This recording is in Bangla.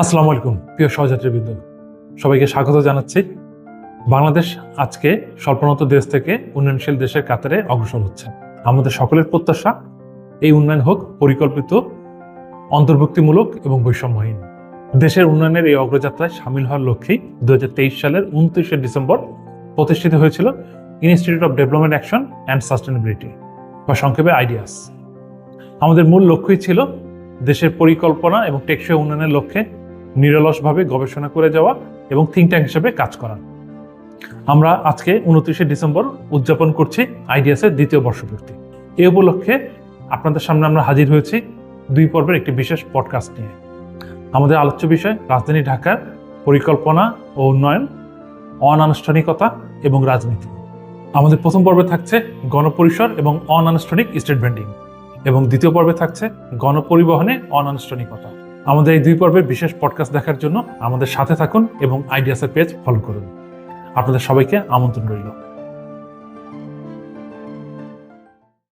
আসসালামু আলাইকুম প্রিয় সহযাত্রীবৃন্দ, সবাইকে স্বাগত জানাচ্ছি। বাংলাদেশ আজকে স্বল্পোন্নত দেশ থেকে উন্নয়নশীল দেশের কাতারে অগ্রসর হচ্ছে। আমাদের সকলের প্রত্যাশা এই উন্নয়ন হোক পরিকল্পিত, অন্তর্ভুক্তিমূলক এবং বৈষম্যহীন। দেশের উন্নয়নের এই অগ্রযাত্রায় সামিল হওয়ার লক্ষ্যেই 2023 সালের 29শে ডিসেম্বর প্রতিষ্ঠিত হয়েছিল institute of development action and sustainability, বা সংক্ষেপে আইডিয়াস। আমাদের মূল লক্ষ্যই ছিল দেশের পরিকল্পনা এবং টেকসই উন্নয়নের লক্ষ্যে নিরলসভাবে গবেষণা করে যাওয়া এবং থিঙ্ক ট্যাঙ্ক হিসেবে কাজ করা। আমরা আজকে 29শে ডিসেম্বর উদযাপন করছি আইডিয়াসের দ্বিতীয় বর্ষপূর্তি। এই উপলক্ষে আপনাদের সামনে আমরা হাজির হয়েছি 2 পর্বের একটি বিশেষ পডকাস্ট নিয়ে। আমাদের আলোচ্য বিষয় রাজধানী ঢাকার পরিকল্পনা ও উন্নয়ন, অনানুষ্ঠানিকতা এবং রাজনীতি। আমাদের প্রথম পর্বে থাকছে গণপরিসর এবং অনানুষ্ঠানিক স্টেট ব্র্যান্ডিং, এবং দ্বিতীয় পর্বে থাকছে গণপরিবহনে অনানুষ্ঠানিকতা। আমাদের এই 2 পর্বের বিশেষ পডকাস্ট দেখার জন্য আমাদের সাথে থাকুন এবং আইডিয়াসের পেজ ফলো করুন। আপনাদের সবাইকে আমন্ত্রণ রইল।